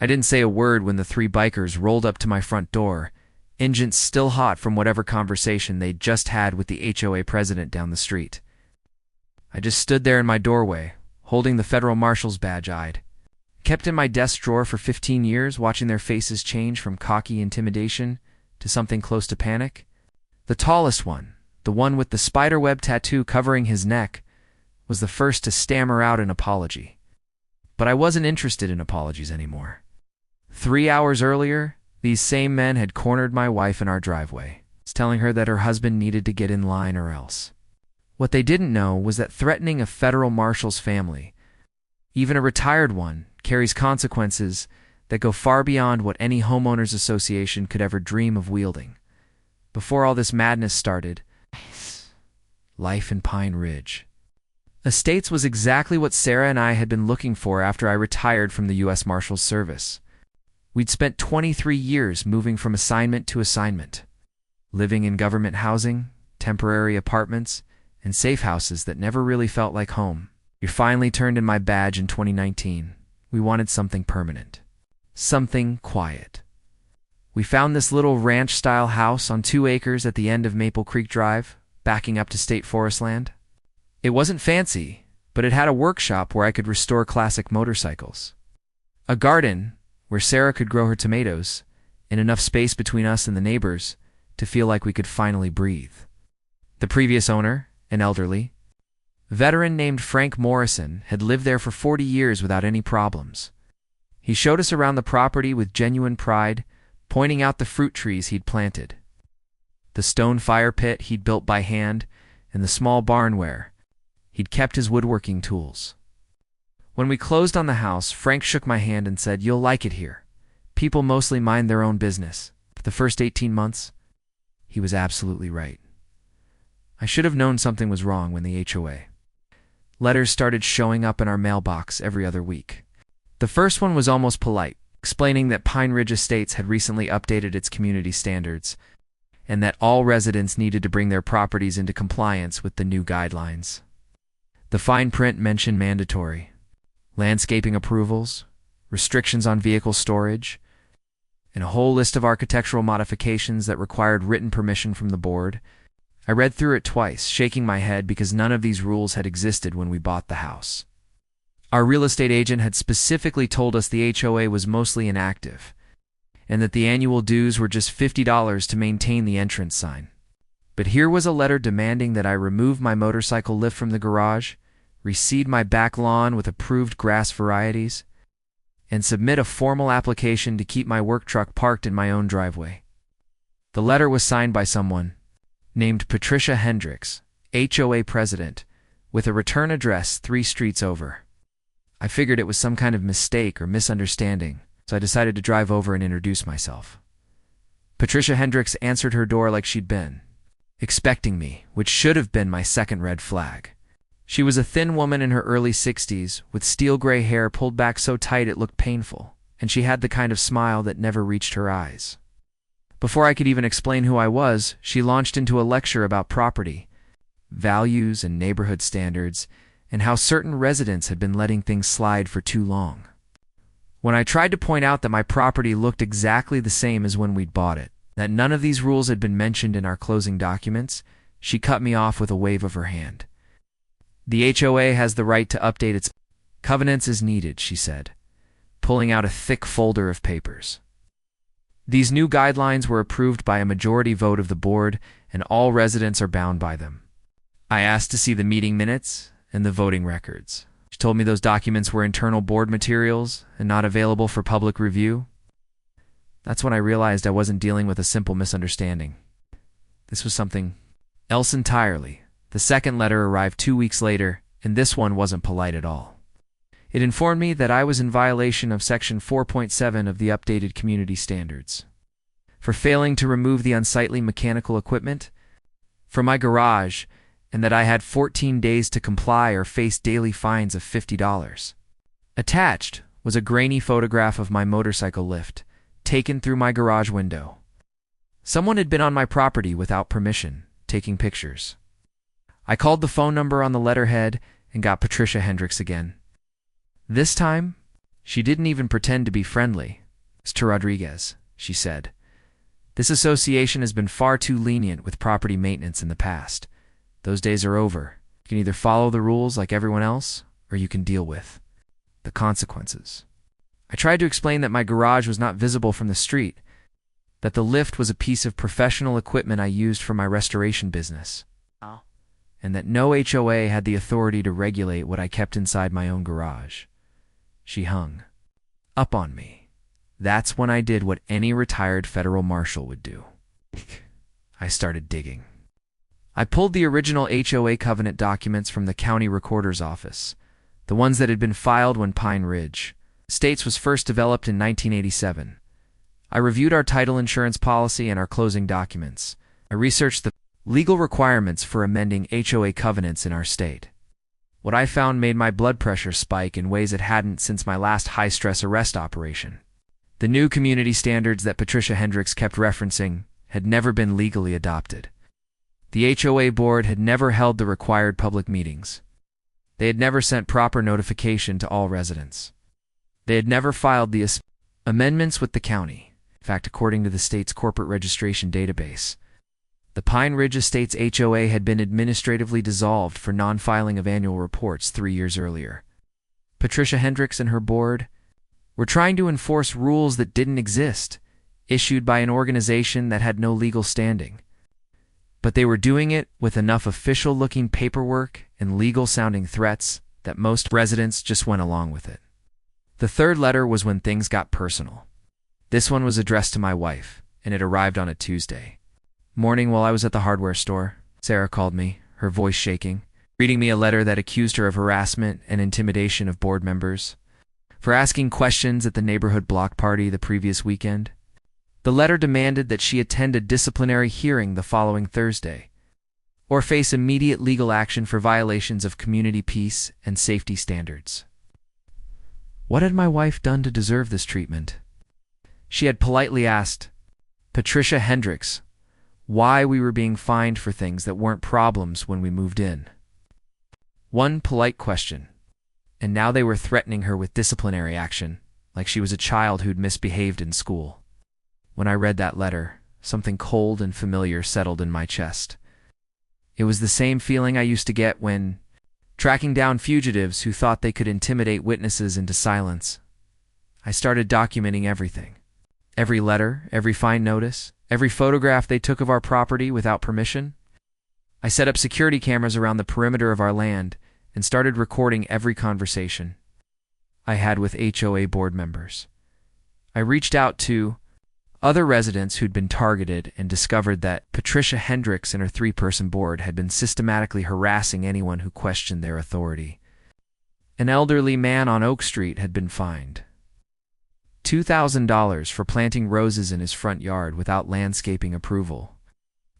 I didn't say a word when the three bikers rolled up to my front door, engines still hot from whatever conversation they'd just had with the HOA president down the street. I just stood there in my doorway, holding the federal marshal's badge eyed. Kept in my desk drawer for 15 years, watching their faces change from cocky intimidation to something close to panic. The tallest one, the one with the spiderweb tattoo covering his neck, was the first to stammer out an apology. But I wasn't interested in apologies anymore. 3 hours earlier, these same men had cornered my wife in our driveway, telling her that her husband needed to get in line or else. What they didn't know was that threatening a federal marshal's family, even a retired one, carries consequences that go far beyond what any homeowners association could ever dream of wielding. Before all this madness started, life in Pine Ridge Estates was exactly what Sarah and I had been looking for after I retired from the U.S. Marshal's service. We'd spent 23 years moving from assignment to assignment, living in government housing, temporary apartments, and safe houses that never really felt like home. We finally turned in my badge in 2019. We wanted something permanent. Something quiet. We found this little ranch-style house on 2 acres at the end of Maple Creek Drive, backing up to state forest land. It wasn't fancy, but it had a workshop where I could restore classic motorcycles, a garden where Sarah could grow her tomatoes, and enough space between us and the neighbors to feel like we could finally breathe. The previous owner, an elderly veteran named Frank Morrison, had lived there for 40 years without any problems. He showed us around the property with genuine pride, pointing out the fruit trees he'd planted, the stone fire pit he'd built by hand, and the small barn where he'd kept his woodworking tools. When we closed on the house, Frank shook my hand and said, "You'll like it here. People mostly mind their own business." For the first 18 months, he was absolutely right. I should have known something was wrong when the HOA letters started showing up in our mailbox every other week. The first one was almost polite, explaining that Pine Ridge Estates had recently updated its community standards and that all residents needed to bring their properties into compliance with the new guidelines. The fine print mentioned mandatory landscaping approvals, restrictions on vehicle storage, and a whole list of architectural modifications that required written permission from the board. I read through it twice, shaking my head because none of these rules had existed when we bought the house. Our real estate agent had specifically told us the HOA was mostly inactive, and that the annual dues were just $50 to maintain the entrance sign. But here was a letter demanding that I remove my motorcycle lift from the garage, reseed my back lawn with approved grass varieties, and submit a formal application to keep my work truck parked in my own driveway. The letter was signed by someone named Patricia Hendricks, HOA president, with a return address 3 streets over. I figured it was some kind of mistake or misunderstanding, so I decided to drive over and introduce myself. Patricia Hendricks answered her door like she'd been expecting me, which should have been my second red flag. She was a thin woman in her early 60s, with steel gray hair pulled back so tight it looked painful, and she had the kind of smile that never reached her eyes. Before I could even explain who I was, she launched into a lecture about property, values and neighborhood standards, and how certain residents had been letting things slide for too long. When I tried to point out that my property looked exactly the same as when we'd bought it, that none of these rules had been mentioned in our closing documents, she cut me off with a wave of her hand. "The HOA has the right to update its covenants as needed," she said, pulling out a thick folder of papers. These new guidelines were approved by a majority vote of the board, and all residents are bound by them. I asked to see the meeting minutes and the voting records. She told me those documents were internal board materials and not available for public review. That's when I realized I wasn't dealing with a simple misunderstanding. This was something else entirely. The second letter arrived 2 weeks later, and this one wasn't polite at all. It informed me that I was in violation of Section 4.7 of the updated community standards for failing to remove the unsightly mechanical equipment from my garage, and that I had 14 days to comply or face daily fines of $50. Attached was a grainy photograph of my motorcycle lift, taken through my garage window. Someone had been on my property without permission, taking pictures. I called the phone number on the letterhead and got Patricia Hendricks again. This time, She didn't even pretend to be friendly. "Mr. Rodriguez," she said, "this association has been far too lenient with property maintenance in the past. Those days are over. You can either follow the rules like everyone else, or you can deal with the consequences." I tried to explain that my garage was not visible from the street, that the lift was a piece of professional equipment I used for my restoration business, and that no HOA had the authority to regulate what I kept inside my own garage. She hung up on me. That's when I did what any retired federal marshal would do. I started digging. I pulled the original HOA covenant documents from the county recorder's office, the ones that had been filed when Pine Ridge Estates was first developed in 1987. I reviewed our title insurance policy and our closing documents. I researched the legal requirements for amending HOA covenants in our state. What I found made my blood pressure spike in ways it hadn't since my last high-stress arrest operation. The new community standards that Patricia Hendricks kept referencing had never been legally adopted. The HOA board had never held the required public meetings. They had never sent proper notification to all residents. They had never filed the amendments with the county. In fact, according to the state's corporate registration database, the Pine Ridge Estates HOA had been administratively dissolved for non-filing of annual reports 3 years earlier. Patricia Hendricks and her board were trying to enforce rules that didn't exist, issued by an organization that had no legal standing. But they were doing it with enough official-looking paperwork and legal-sounding threats that most residents just went along with it. The third letter was when things got personal. This one was addressed to my wife, and it arrived on a Tuesday morning while I was at the hardware store. Sarah called me, her voice shaking, reading me a letter that accused her of harassment and intimidation of board members for asking questions at the neighborhood block party the previous weekend. The letter demanded that she attend a disciplinary hearing the following Thursday, or face immediate legal action for violations of community peace and safety standards. What had my wife done to deserve this treatment? She had politely asked Patricia Hendricks why we were being fined for things that weren't problems when we moved in. One polite question, and now they were threatening her with disciplinary action, like she was a child who'd misbehaved in school. When I read that letter, something cold and familiar settled in my chest. It was the same feeling I used to get when tracking down fugitives who thought they could intimidate witnesses into silence. I started documenting everything. Every letter, every fine notice, every photograph they took of our property without permission. I set up security cameras around the perimeter of our land and started recording every conversation I had with HOA board members. I reached out to other residents who'd been targeted and discovered that Patricia Hendricks and her 3-person board had been systematically harassing anyone who questioned their authority. An elderly man on Oak Street had been fined $2,000 for planting roses in his front yard without landscaping approval.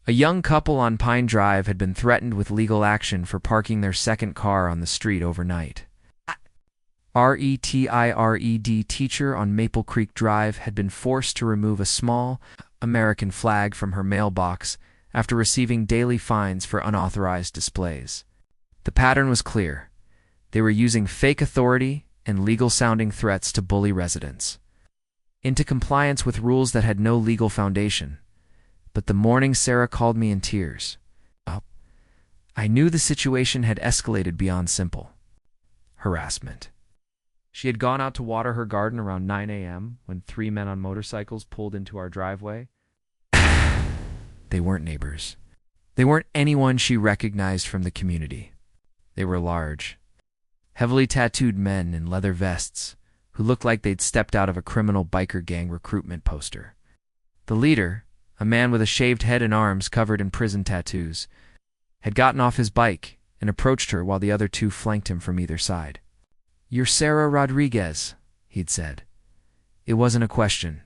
A young couple on Pine Drive had been threatened with legal action for parking their second car on the street overnight. RETIRED teacher on Maple Creek Drive had been forced to remove a small American flag from her mailbox after receiving daily fines for unauthorized displays. The pattern was clear. They were using fake authority and legal-sounding threats to bully residents into compliance with rules that had no legal foundation. But the morning Sarah called me in tears, I knew the situation had escalated beyond simple harassment. She had gone out to water her garden around 9 a.m. when 3 men on motorcycles pulled into our driveway. They weren't neighbors. They weren't anyone she recognized from the community. They were large, heavily tattooed men in leather vests who looked like they'd stepped out of a criminal biker gang recruitment poster. The leader, a man with a shaved head and arms covered in prison tattoos, had gotten off his bike and approached her while the other 2 flanked him from either side. "You're Sarah Rodriguez," he'd said. It wasn't a question.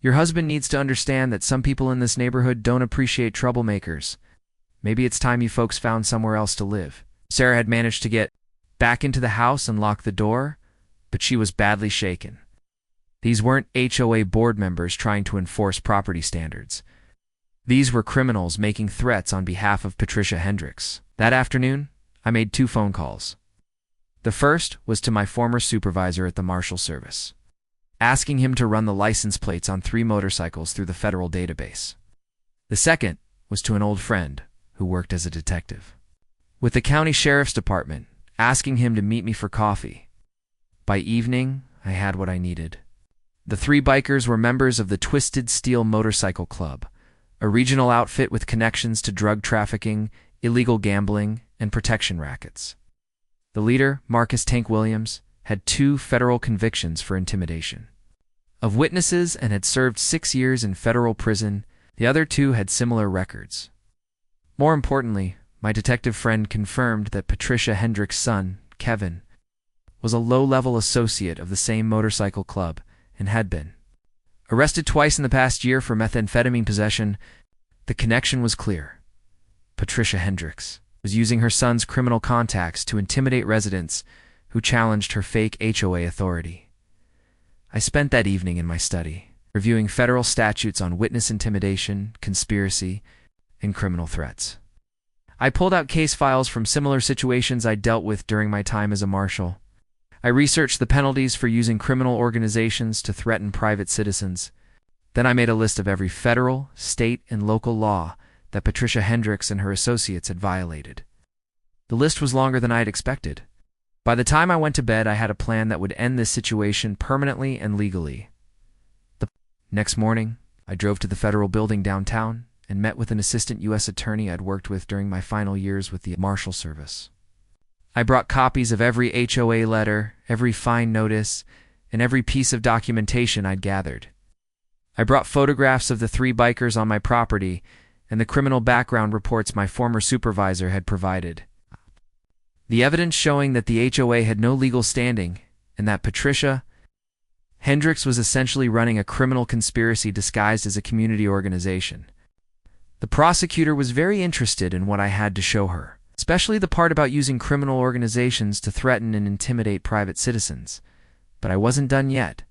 "Your husband needs to understand that some people in this neighborhood don't appreciate troublemakers. Maybe it's time you folks found somewhere else to live." Sarah had managed to get back into the house and lock the door, but she was badly shaken. These weren't HOA board members trying to enforce property standards. These were criminals making threats on behalf of Patricia Hendricks. That afternoon, I made 2 phone calls. The first was to my former supervisor at the Marshal service, asking him to run the license plates on 3 motorcycles through the federal database. The second was to an old friend who worked as a detective with the county sheriff's department, asking him to meet me for coffee. By evening, I had what I needed. The 3 bikers were members of the Twisted Steel Motorcycle Club, a regional outfit with connections to drug trafficking, illegal gambling, and protection rackets. The leader, Marcus "Tank" Williams, had 2 federal convictions for intimidation of witnesses and had served 6 years in federal prison. The other 2 had similar records. More importantly, my detective friend confirmed that Patricia Hendricks' son, Kevin, was a low-level associate of the same motorcycle club and had been arrested twice in the past year for methamphetamine possession. The connection was clear. Patricia Hendricks was using her son's criminal contacts to intimidate residents who challenged her fake HOA authority. I spent that evening in my study, reviewing federal statutes on witness intimidation, conspiracy, and criminal threats. I pulled out case files from similar situations I dealt with during my time as a marshal. I researched the penalties for using criminal organizations to threaten private citizens. Then I made a list of every federal, state, and local law that Patricia Hendricks and her associates had violated. The list was longer than I had expected. By the time I went to bed, I had a plan that would end this situation permanently and legally. The next morning, I drove to the federal building downtown and met with an assistant U.S. attorney I'd worked with during my final years with the Marshal Service. I brought copies of every HOA letter, every fine notice, and every piece of documentation I'd gathered. I brought photographs of the 3 bikers on my property and the criminal background reports my former supervisor had provided. The evidence showing that the HOA had no legal standing and that Patricia Hendricks was essentially running a criminal conspiracy disguised as a community organization. The prosecutor was very interested in what I had to show her, especially the part about using criminal organizations to threaten and intimidate private citizens. But I wasn't done yet.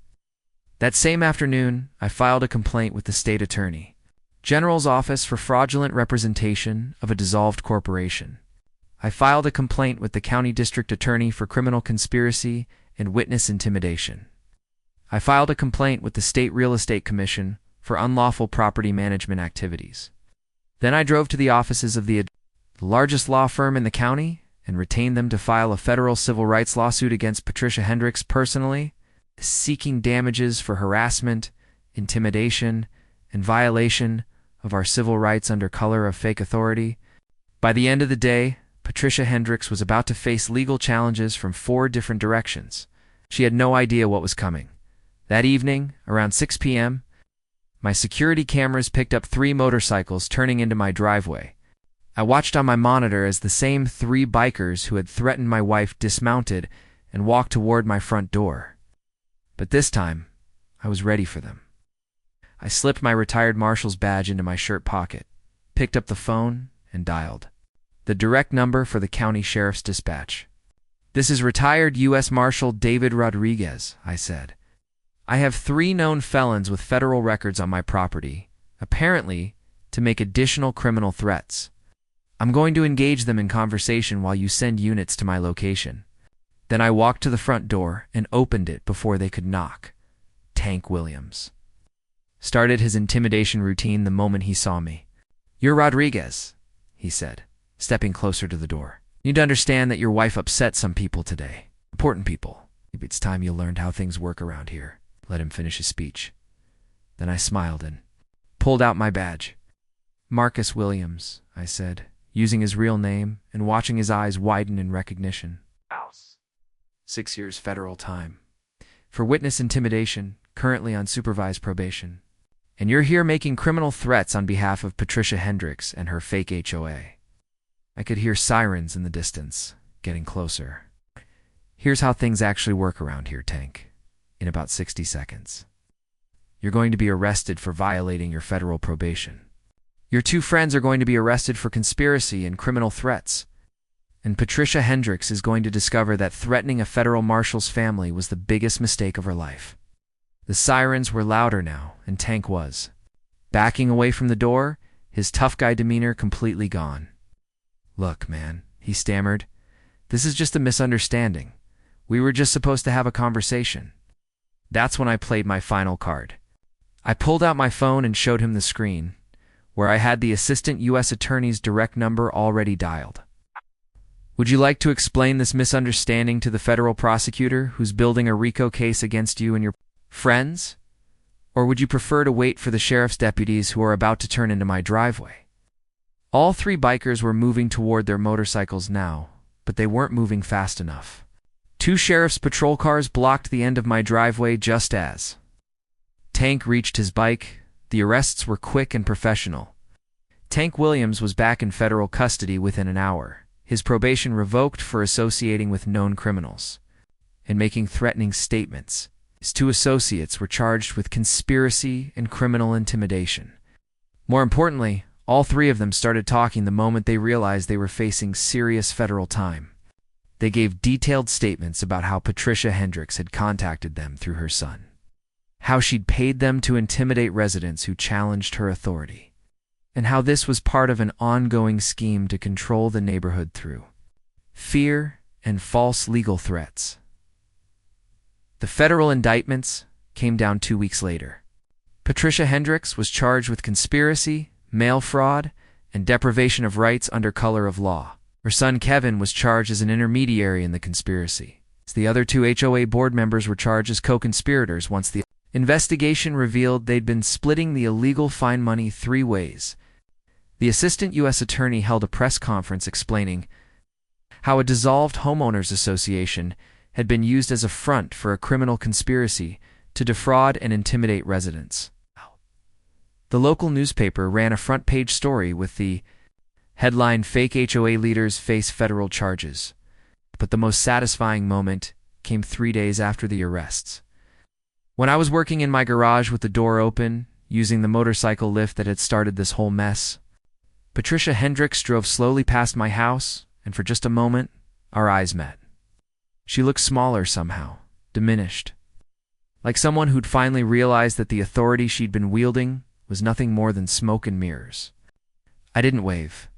That same afternoon, I filed a complaint with the state attorney general's office for fraudulent representation of a dissolved corporation. I filed a complaint with the county district attorney for criminal conspiracy and witness intimidation. I filed a complaint with the state real estate commission for unlawful property management activities. Then I drove to the offices of the largest law firm in the county and retained them to file a federal civil rights lawsuit against Patricia Hendricks personally, seeking damages for harassment, intimidation, and violation of our civil rights under color of fake authority. By the end of the day, Patricia Hendricks was about to face legal challenges from 4 different directions. She had no idea what was coming. That evening, around 6 p.m., my security cameras picked up 3 motorcycles turning into my driveway. I watched on my monitor as the same 3 bikers who had threatened my wife dismounted and walked toward my front door. But this time, I was ready for them. I slipped my retired marshal's badge into my shirt pocket, picked up the phone, and dialed the direct number for the county sheriff's dispatch. "This is retired U.S. Marshal David Rodriguez," I said. "I have 3 known felons with federal records on my property, apparently to make additional criminal threats. I'm going to engage them in conversation while you send units to my location." Then I walked to the front door and opened it before they could knock. Tank Williams started his intimidation routine the moment he saw me. "You're Rodriguez," he said, stepping closer to the door. "You need to understand that your wife upset some people today. Important people. Maybe it's time you learned how things work around here." Let him finish his speech. Then I smiled and pulled out my badge. "Marcus Williams," I said, using his real name and watching his eyes widen in recognition. "House. 6 years federal time. For witness intimidation, currently on supervised probation. And you're here making criminal threats on behalf of Patricia Hendricks and her fake HOA." I could hear sirens in the distance, getting closer. "Here's how things actually work around here, Tank. In about 60 seconds. You're going to be arrested for violating your federal probation. Your 2 friends are going to be arrested for conspiracy and criminal threats. And Patricia Hendricks is going to discover that threatening a federal marshal's family was the biggest mistake of her life." The sirens were louder now, and Tank was backing away from the door, his tough guy demeanor completely gone. "Look, man," he stammered, "this is just a misunderstanding. We were just supposed to have a conversation. That's when I played my final card. I pulled out my phone and showed him the screen, where I had the assistant U.S. attorney's direct number already dialed. Would you like to explain this misunderstanding to the federal prosecutor who's building a RICO case against you and your friends? Or would you prefer to wait for the sheriff's deputies who are about to turn into my driveway? All three bikers were moving toward their motorcycles now, but they weren't moving fast enough. Two sheriff's patrol cars blocked the end of my driveway just as Tank reached his bike. The arrests were quick and professional. Tank Williams was back in federal custody within an hour, his probation revoked for associating with known criminals and making threatening statements. His two associates were charged with conspiracy and criminal intimidation. More importantly, all three of them started talking the moment they realized they were facing serious federal time. They gave detailed statements about how Patricia Hendricks had contacted them through her son, how she'd paid them to intimidate residents who challenged her authority, and how this was part of an ongoing scheme to control the neighborhood through fear and false legal threats. The federal indictments came down 2 weeks later. Patricia Hendricks was charged with conspiracy, mail fraud, and deprivation of rights under color of law. Her son Kevin was charged as an intermediary in the conspiracy. The other two HOA board members were charged as co-conspirators once the investigation revealed they'd been splitting the illegal fine money 3 ways. The assistant U.S. attorney held a press conference explaining how a dissolved homeowners association had been used as a front for a criminal conspiracy to defraud and intimidate residents. The local newspaper ran a front-page story with the headline, "Fake HOA Leaders Face Federal Charges." But the most satisfying moment came 3 days after the arrests. When I was working in my garage with the door open, using the motorcycle lift that had started this whole mess, Patricia Hendricks drove slowly past my house, and for just a moment, our eyes met. She looked smaller somehow, diminished, like someone who'd finally realized that the authority she'd been wielding was nothing more than smoke and mirrors. I didn't wave.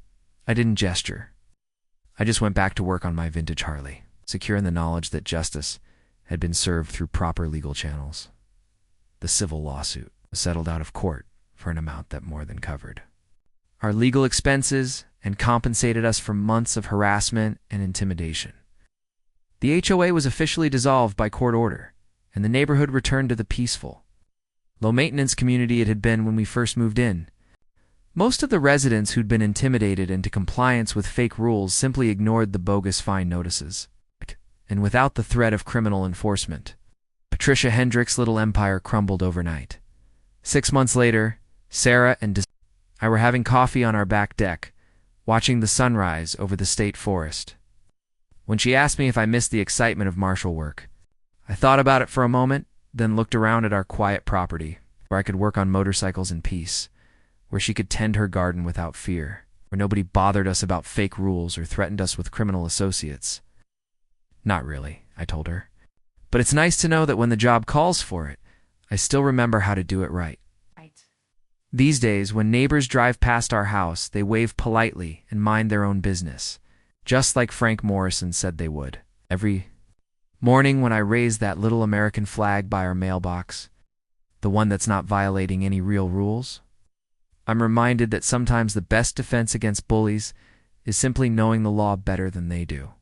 I didn't gesture. I just went back to work on my vintage Harley, secure in the knowledge that justice had been served through proper legal channels. The civil lawsuit was settled out of court for an amount that more than covered our legal expenses and compensated us for months of harassment and intimidation. The HOA was officially dissolved by court order, and the neighborhood returned to the peaceful, low-maintenance community it had been when we first moved in. Most of the residents who'd been intimidated into compliance with fake rules simply ignored the bogus fine notices. And without the threat of criminal enforcement, Patricia Hendricks' little empire crumbled overnight. 6 months later, Sarah and I were having coffee on our back deck, watching the sunrise over the state forest. When she asked me if I missed the excitement of Marshal work, I thought about it for a moment, then looked around at our quiet property, where I could work on motorcycles in peace, where she could tend her garden without fear, where nobody bothered us about fake rules or threatened us with criminal associates. Not really, I told her. But it's nice to know that when the job calls for it, I still remember how to do it right. These days, when neighbors drive past our house, they wave politely and mind their own business, just like Frank Morrison said they would. Every morning when I raise that little American flag by our mailbox, the one that's not violating any real rules, I'm reminded that sometimes the best defense against bullies is simply knowing the law better than they do.